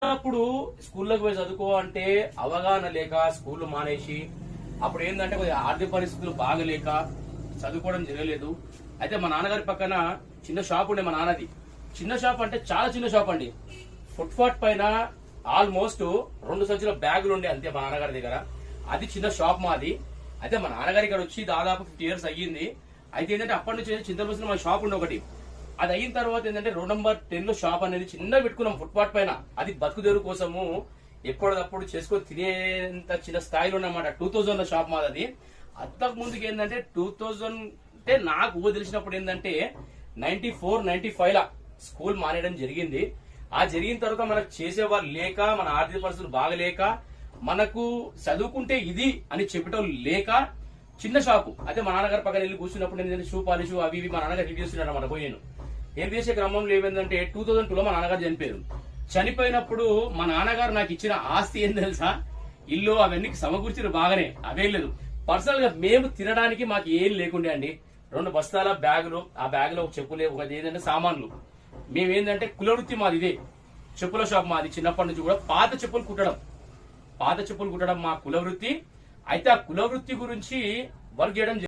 అప్పుడు స్కూల్లోకి పోయి చదువుకో అంటే అవగాహన లేక స్కూల్ మానేసి అప్పుడు ఏంటంటే కొద్దిగా ఆర్థిక పరిస్థితులు బాగలేక చదువుకోవడం జరగలేదు. అయితే మా నాన్నగారి పక్కన చిన్న షాప్ ఉండే మా నాన్నది. చిన్న షాప్ అంటే చాలా చిన్న షాప్ అండి. ఫుట్పాత్ పైన ఆల్మోస్ట్ 2 సంచుల బ్యాగులు ఉండే అంతే మా నాన్నగారి దగ్గర. అది చిన్న షాప్ మాది. అయితే మా నాన్నగారి ఇక్కడ వచ్చి దాదాపు 50 years అయ్యింది. అయితే ఏంటంటే అప్పటి నుంచి చింతలపూసలో మా షాప్ ఉండే ఒకటి. అది అయిన తర్వాత ఏంటంటే రోడ్ నెంబర్ 10 లో షాప్ అనేది చిన్న పెట్టుకున్నాం ఫుట్పాత్ పైన. అది బతుకుదేరు కోసము ఎప్పటికప్పుడు చేసుకొని తినేంత చిన్న స్థాయిలో ఉన్నమాట. 2000 లో షాప్ మాది. అది అంతకు ముందుకు ఏంటంటే 2000 అంటే నాకు తెలిసినప్పుడు ఏంటంటే 94, 95 లా స్కూల్ మానేయడం జరిగింది. ఆ జరిగిన తర్వాత మనకు చేసేవారు లేక, మన ఆర్థిక పరిస్థితులు బాగలేక, మనకు చదువుకుంటే ఇది అని చెప్పటం లేక చిన్న షాపు. అయితే మా నాన్నగారి పక్కన వెళ్ళి కూర్చున్నప్పుడు నేను షూ పాలిష్ అవి ఇవి మా నాన్నగారు రివ్యూ చేస్తున్నాడు అన్నమాట. పోయాను ఏం చేసే క్రమంలో ఏమైందంటే 2002లో మా నాన్నగారు చనిపోయారు. చనిపోయినప్పుడు మా నాన్నగారు నాకు ఇచ్చిన ఆస్తి ఏం తెలుసా, ఇల్లు అవన్నీ సమకూర్చారు బాగానే, అవేం లేదు. పర్సనల్ గా మేము తినడానికి మాకు ఏం లేకుండే అండి. 2 బస్తాల బ్యాగులు, ఆ బ్యాగులో ఒక చెప్పులే, ఒక ఏంటంటే సామాన్లు. మేమేంటంటే కులవృత్తి మాది ఇదే, చెప్పుల షాప్ మాది. చిన్నప్పటి నుంచి కూడా పాత చెప్పులు కుట్టడం మా కులవృత్తి. అయితే ఆ కులవృత్తి గురించి వర్క్ చేయడం